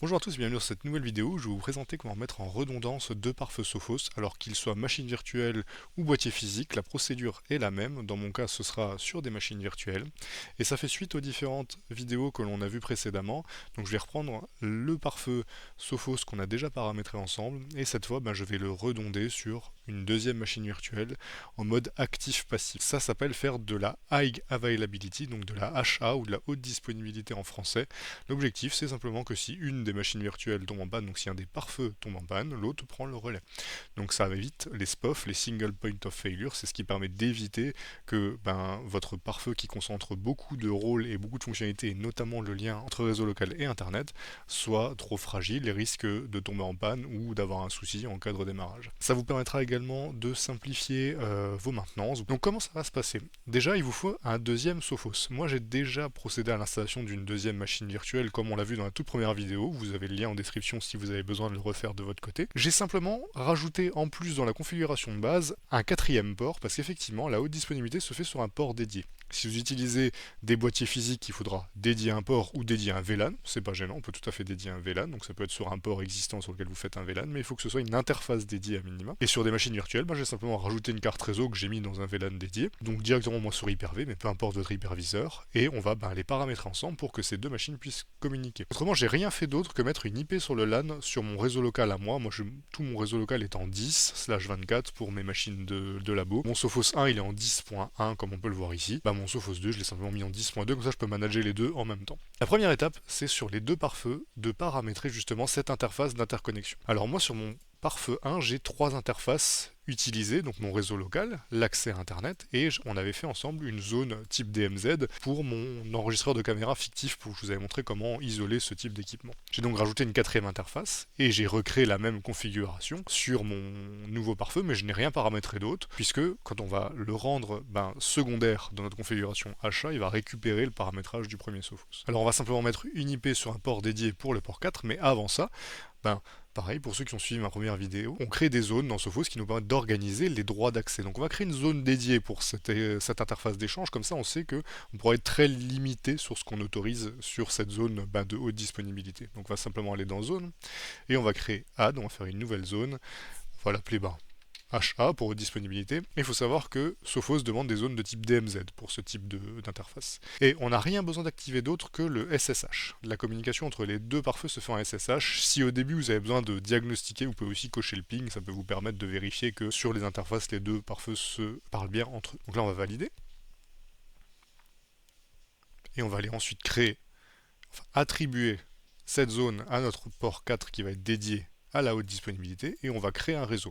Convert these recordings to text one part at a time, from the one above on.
Bonjour à tous et bienvenue dans cette nouvelle vidéo où je vais vous présenter comment mettre en redondance deux pare-feux Sophos alors qu'ils soient machine virtuelle ou boîtier physique. La procédure est la même, dans mon cas ce sera sur des machines virtuelles et ça fait suite aux différentes vidéos que l'on a vues précédemment. Donc je vais reprendre le pare-feu Sophos qu'on a déjà paramétré ensemble et cette fois je vais le redonder sur une deuxième machine virtuelle en mode actif-passif. Ça s'appelle faire de la High Availability, donc de la HA ou de la haute disponibilité en français. L'objectif, c'est simplement que si une des machines virtuelles tombe en panne, donc si un des pare-feux tombe en panne, l'autre prend le relais. Donc ça évite les SPOF, les Single Point of Failure, c'est ce qui permet d'éviter que votre pare-feu qui concentre beaucoup de rôles et beaucoup de fonctionnalités, et notamment le lien entre réseau local et Internet, soit trop fragile et risque de tomber en panne ou d'avoir un souci en cas de redémarrage. Ça vous permettra également de simplifier vos maintenances. Donc comment ça va se passer? Déjà, il vous faut un deuxième Sophos. Moi, j'ai déjà procédé à l'installation d'une deuxième machine virtuelle, comme on l'a vu dans la toute première vidéo. Vous avez le lien en description si vous avez besoin de le refaire de votre côté. J'ai simplement rajouté en plus dans la configuration de base un quatrième port, parce qu'effectivement, la haute disponibilité se fait sur un port dédié. Si vous utilisez des boîtiers physiques, il faudra dédier un port ou dédier un VLAN. C'est pas gênant, on peut tout à fait dédier un VLAN. Donc ça peut être sur un port existant sur lequel vous faites un VLAN, mais il faut que ce soit une interface dédiée à minima. Et sur des machines virtuelles, j'ai simplement rajouté une carte réseau que j'ai mis dans un VLAN dédié. Donc directement moi sur Hyper-V, mais peu importe votre hyperviseur. Et on va les paramétrer ensemble pour que ces deux machines puissent communiquer. Autrement, j'ai rien fait d'autre que mettre une IP sur le LAN sur mon réseau local à moi. Tout mon réseau local est en 10/24 pour mes machines de labo. Mon Sophos 1, il est en 10.1 comme on peut le voir ici. Mon Sophos 2, je l'ai simplement mis en 10.2, comme ça je peux manager les deux en même temps. La première étape, c'est sur les deux pare-feux de paramétrer justement cette interface d'interconnexion. Alors moi sur mon pare-feu 1, j'ai trois interfaces utilisées, donc mon réseau local, l'accès à Internet, et on avait fait ensemble une zone type DMZ pour mon enregistreur de caméra fictif, pour que je vous avais montré comment isoler ce type d'équipement. J'ai donc rajouté une quatrième interface, et j'ai recréé la même configuration sur mon nouveau pare-feu, mais je n'ai rien paramétré d'autre, puisque quand on va le rendre secondaire dans notre configuration achat, il va récupérer le paramétrage du premier Sophos. Alors on va simplement mettre une IP sur un port dédié pour le port 4, mais avant ça, pareil, pour ceux qui ont suivi ma première vidéo, on crée des zones dans Sophos qui nous permettent d'organiser les droits d'accès. Donc on va créer une zone dédiée pour cette interface d'échange, comme ça on sait qu'on pourra être très limité sur ce qu'on autorise sur cette zone de haute disponibilité. Donc on va simplement aller dans zone, et on va créer add, on va faire une nouvelle zone, on va l'appeler HA pour haute disponibilité. Il faut savoir que Sophos demande des zones de type DMZ pour ce type d'interface. Et on n'a rien besoin d'activer d'autre que le SSH. La communication entre les deux pare-feux se fait en SSH. Si au début vous avez besoin de diagnostiquer, vous pouvez aussi cocher le ping, ça peut vous permettre de vérifier que sur les interfaces, les deux pare-feux se parlent bien entre eux. Donc là on va valider. Et on va aller ensuite attribuer cette zone à notre port 4 qui va être dédié à la haute disponibilité, et on va créer un réseau.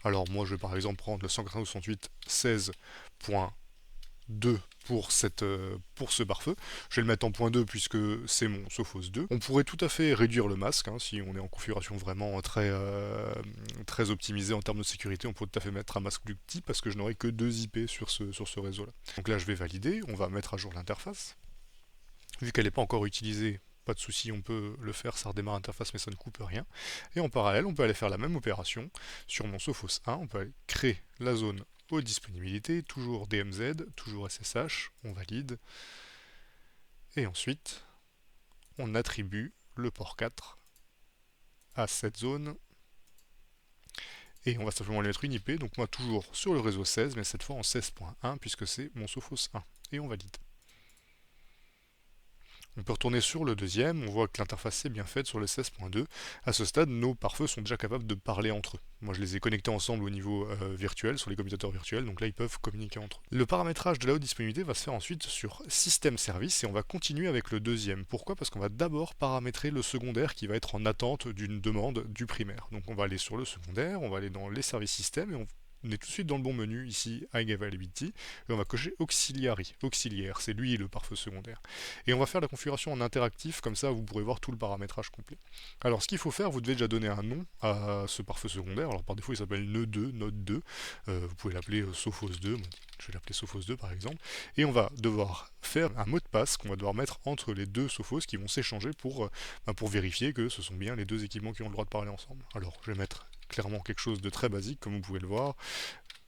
Alors moi je vais par exemple prendre le 192.16.2 pour ce pare-feu. Je vais le mettre en point 2 puisque c'est mon Sophos 2. On pourrait tout à fait réduire le masque, si on est en configuration vraiment très optimisée en termes de sécurité, on pourrait tout à fait mettre un masque plus petit parce que je n'aurai que 2 IP sur ce réseau-là. Donc là je vais valider, on va mettre à jour l'interface. Vu qu'elle n'est pas encore utilisée, pas de souci, on peut le faire, ça redémarre l'interface mais ça ne coupe rien. Et en parallèle, on peut aller faire la même opération sur mon Sophos 1, on peut aller créer la zone haute disponibilité, toujours DMZ, toujours SSH, on valide, et ensuite on attribue le port 4 à cette zone, et on va simplement lui mettre une IP, donc moi toujours sur le réseau 16, mais cette fois en 16.1 puisque c'est mon Sophos 1, et on valide. On peut retourner sur le deuxième, on voit que l'interface est bien faite sur le 16.2. À ce stade, nos pare-feux sont déjà capables de parler entre eux. Moi, je les ai connectés ensemble au niveau virtuel, sur les commutateurs virtuels, donc là, ils peuvent communiquer entre eux. Le paramétrage de la haute disponibilité va se faire ensuite sur System Service, et on va continuer avec le deuxième. Pourquoi? Parce qu'on va d'abord paramétrer le secondaire qui va être en attente d'une demande du primaire. Donc on va aller sur le secondaire, on va aller dans les services système, et on est tout de suite dans le bon menu, ici, High Availability, et on va cocher Auxiliary, auxiliaire, c'est lui le pare-feu secondaire. Et on va faire la configuration en interactif, comme ça vous pourrez voir tout le paramétrage complet. Alors ce qu'il faut faire, vous devez déjà donner un nom à ce pare-feu secondaire, alors par défaut il s'appelle Node 2, vous pouvez l'appeler Sophos 2, je vais l'appeler Sophos 2 par exemple, et on va devoir faire un mot de passe qu'on va devoir mettre entre les deux Sophos qui vont s'échanger pour vérifier que ce sont bien les deux équipements qui ont le droit de parler ensemble. Alors je vais mettre clairement quelque chose de très basique, comme vous pouvez le voir,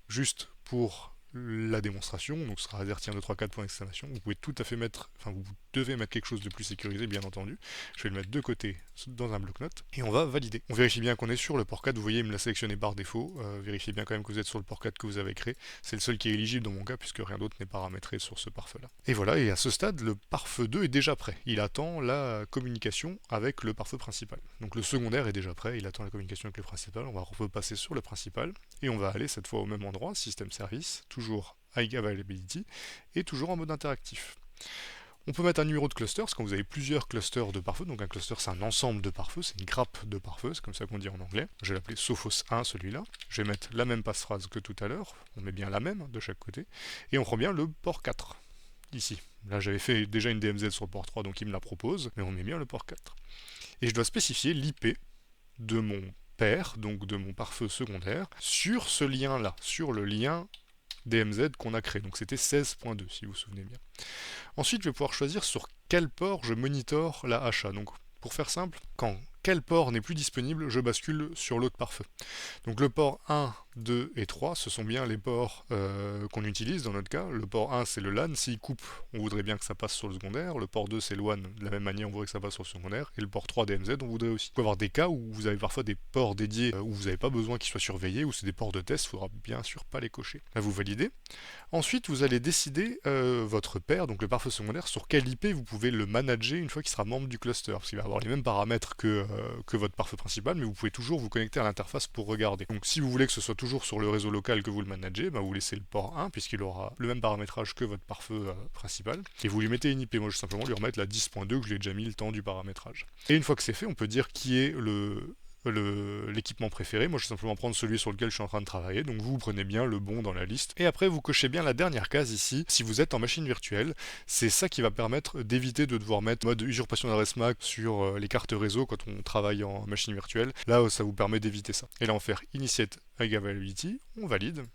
juste pour la démonstration, donc ce sera azertien 234 point d'exclamation. Vous pouvez tout à fait mettre, vous devez mettre quelque chose de plus sécurisé, bien entendu. Je vais le mettre de côté dans un bloc-notes et on va valider. On vérifie bien qu'on est sur le port 4. Vous voyez, il me l'a sélectionné par défaut. Vérifiez bien quand même que vous êtes sur le port 4 que vous avez créé. C'est le seul qui est éligible dans mon cas puisque rien d'autre n'est paramétré sur ce pare-feu-là. Et voilà, et à ce stade, le pare-feu 2 est déjà prêt. Il attend la communication avec le pare-feu principal. Donc le secondaire est déjà prêt, il attend la communication avec le principal. On va repasser sur le principal et on va aller cette fois au même endroit, système service, toujours High Availability et toujours en mode interactif. On peut mettre un numéro de cluster, parce que quand vous avez plusieurs clusters de pare-feu, donc un cluster c'est un ensemble de pare-feu, c'est une grappe de pare-feu, c'est comme ça qu'on dit en anglais. Je vais l'appeler Sophos 1 celui-là. Je vais mettre la même passphrase que tout à l'heure, on met bien la même de chaque côté, et on prend bien le port 4, ici. Là j'avais fait déjà une DMZ sur le port 3, donc il me la propose, mais on met bien le port 4. Et je dois spécifier l'IP de mon pair, donc de mon pare-feu secondaire, sur ce lien-là, sur le lien DMZ qu'on a créé. Donc c'était 16.2 si vous vous souvenez bien. Ensuite, je vais pouvoir choisir sur quel port je monitore la HA. Donc, pour faire simple, quand quel port n'est plus disponible, je bascule sur l'autre pare-feu. Donc le port 1, 2 et 3, ce sont bien les ports qu'on utilise dans notre cas. Le port 1, c'est le LAN. S'il coupe, on voudrait bien que ça passe sur le secondaire. Le port 2, c'est le WAN. De la même manière, on voudrait que ça passe sur le secondaire. Et le port 3 DMZ, on voudrait aussi. Il peut y avoir des cas où vous avez parfois des ports dédiés où vous n'avez pas besoin qu'ils soient surveillés, où c'est des ports de test, il faudra bien sûr pas les cocher. Là, vous validez. Ensuite, vous allez décider votre pair, donc le pare-feu secondaire, sur quel IP vous pouvez le manager une fois qu'il sera membre du cluster. Parce qu'il va avoir les mêmes paramètres que votre pare-feu principal, mais vous pouvez toujours vous connecter à l'interface pour regarder. Donc si vous voulez que ce soit toujours sur le réseau local que vous le managez, bah, vous laissez le port 1, puisqu'il aura le même paramétrage que votre pare-feu principal, et vous lui mettez une IP. Moi, je vais simplement lui remettre la 10.2 que je lui ai déjà mis le temps du paramétrage. Et une fois que c'est fait, on peut dire qui est l'équipement préféré. Moi je vais simplement prendre celui sur lequel je suis en train de travailler, donc vous prenez bien le bon dans la liste, et après vous cochez bien la dernière case ici, si vous êtes en machine virtuelle. C'est ça qui va permettre d'éviter de devoir mettre mode usurpation d'adresse MAC sur les cartes réseau quand on travaille en machine virtuelle. Là ça vous permet d'éviter ça. Et là on va faire Initiate High Availability, on valide.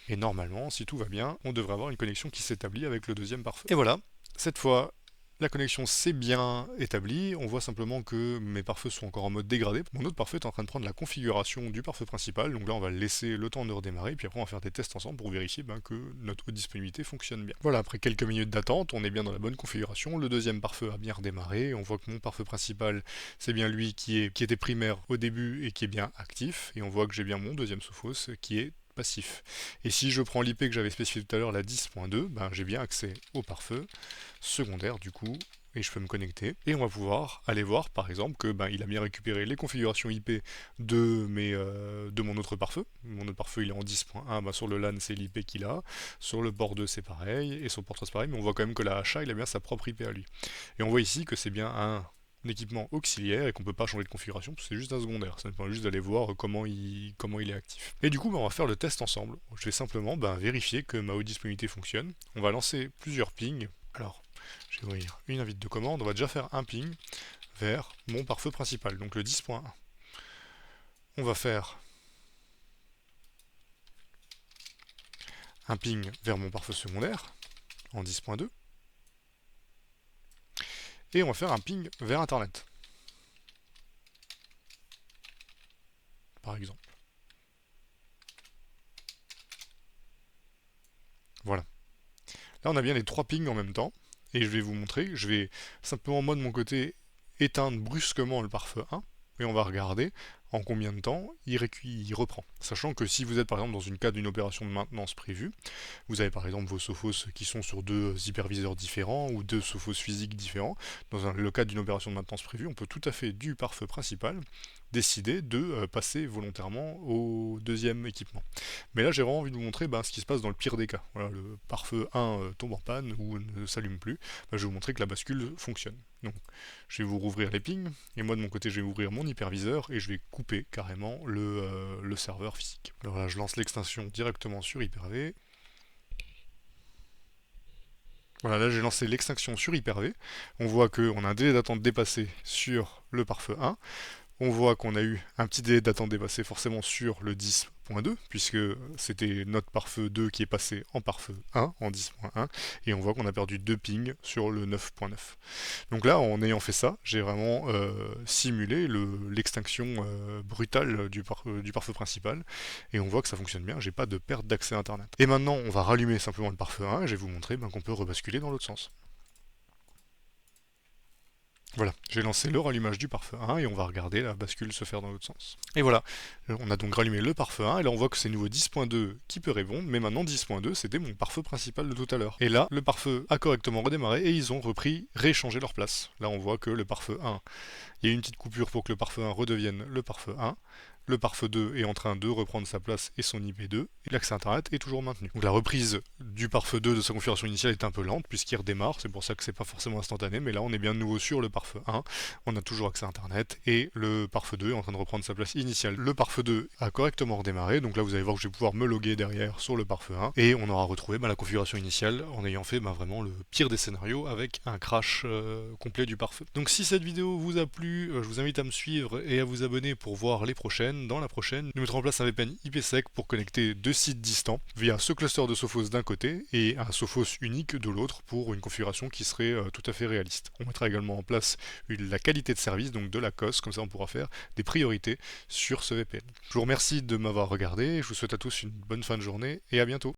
Et normalement, si tout va bien, on devrait avoir une connexion qui s'établit avec le deuxième pare-feu. Et voilà, cette fois, la connexion s'est bien établie. On voit simplement que mes pare-feux sont encore en mode dégradé. Mon autre pare-feu est en train de prendre la configuration du pare-feu principal. Donc là, on va le laisser le temps de redémarrer. Puis après, on va faire des tests ensemble pour vérifier que notre haute disponibilité fonctionne bien. Voilà, après quelques minutes d'attente, on est bien dans la bonne configuration. Le deuxième pare-feu a bien redémarré. On voit que mon pare-feu principal, c'est bien lui qui était primaire au début et qui est bien actif. Et on voit que j'ai bien mon deuxième Sophos qui est passif. Et si je prends l'IP que j'avais spécifié tout à l'heure, la 10.2, j'ai bien accès au pare-feu secondaire du coup, et je peux me connecter. Et on va pouvoir aller voir par exemple que il a bien récupéré les configurations IP de mon autre pare-feu. Mon autre pare-feu il est en 10.1, sur le LAN c'est l'IP qu'il a, sur le port 2 c'est pareil, et sur le port 3 c'est pareil, mais on voit quand même que la HA il a bien sa propre IP à lui. Et on voit ici que c'est bien un équipement auxiliaire et qu'on peut pas changer de configuration, c'est juste un secondaire, ça me permet juste d'aller voir comment il est actif. Et du coup on va faire le test ensemble. Je vais simplement vérifier que ma haute disponibilité fonctionne. On va lancer plusieurs pings. Alors je vais ouvrir une invite de commande, on va déjà faire un ping vers mon pare-feu principal, donc le 10.1. On va faire un ping vers mon pare-feu secondaire en 10.2. Et on va faire un ping vers Internet, par exemple. Voilà. Là, on a bien les trois pings en même temps. Et je vais vous montrer. Je vais simplement, moi, de mon côté, éteindre brusquement le pare-feu 1. Et on va regarder en combien de temps il reprend. Sachant que si vous êtes, par exemple, dans une cadre d'une opération de maintenance prévue, vous avez, par exemple, vos Sophos qui sont sur deux hyperviseurs différents ou deux Sophos physiques différents. Dans le cadre d'une opération de maintenance prévue, on peut tout à fait, du pare-feu principal, décider de passer volontairement au deuxième équipement. Mais là j'ai vraiment envie de vous montrer ce qui se passe dans le pire des cas. Voilà, le pare-feu 1 tombe en panne ou ne s'allume plus, je vais vous montrer que la bascule fonctionne. Donc je vais vous rouvrir les pings, et moi de mon côté je vais ouvrir mon hyperviseur et je vais couper carrément le serveur physique. Alors là je lance l'extension directement sur Hyper-V. Voilà, là j'ai lancé l'extinction sur Hyper-V. On voit qu'on a un délai d'attente dépassé sur le pare-feu 1. On voit qu'on a eu un petit délai d'attente dépassé forcément sur le 10.2, 10.2, puisque c'était notre pare-feu 2 qui est passé en pare-feu 1, en 10.1, et on voit qu'on a perdu 2 pings sur le 9.9. Donc là, en ayant fait ça, j'ai vraiment simulé l'extinction brutale du pare-feu principal, et on voit que ça fonctionne bien, j'ai pas de perte d'accès à Internet. Et maintenant, on va rallumer simplement le pare-feu 1, et je vais vous montrer qu'on peut rebasculer dans l'autre sens. Voilà, j'ai lancé le rallumage du pare-feu 1 et on va regarder la bascule se faire dans l'autre sens. Et voilà, on a donc rallumé le pare-feu 1 et là on voit que c'est nouveau 10.2 qui peut répondre, mais maintenant 10.2 c'était mon pare-feu principal de tout à l'heure. Et là, le pare-feu a correctement redémarré et ils ont rééchangé leur place. Là on voit que le pare-feu 1, il y a eu une petite coupure pour que le pare-feu 1 redevienne le pare-feu 1. Le pare-feu 2 est en train de reprendre sa place et son IP2, et l'accès Internet est toujours maintenu. Donc la reprise du pare-feu 2 de sa configuration initiale est un peu lente puisqu'il redémarre, c'est pour ça que c'est pas forcément instantané, mais là on est bien de nouveau sur le pare-feu 1, on a toujours accès à Internet, et le pare-feu 2 est en train de reprendre sa place initiale. Le pare-feu 2 a correctement redémarré, donc là vous allez voir que je vais pouvoir me loguer derrière sur le pare-feu 1, et on aura retrouvé la configuration initiale en ayant fait vraiment le pire des scénarios avec un crash complet du pare-feu. Donc si cette vidéo vous a plu, je vous invite à me suivre et à vous abonner pour voir les prochaines. Dans la prochaine, nous mettrons en place un VPN IPsec pour connecter deux sites distants via ce cluster de Sophos d'un côté et un Sophos unique de l'autre pour une configuration qui serait tout à fait réaliste. On mettra également en place la qualité de service, donc de la COS, comme ça on pourra faire des priorités sur ce VPN. Je vous remercie de m'avoir regardé, je vous souhaite à tous une bonne fin de journée et à bientôt.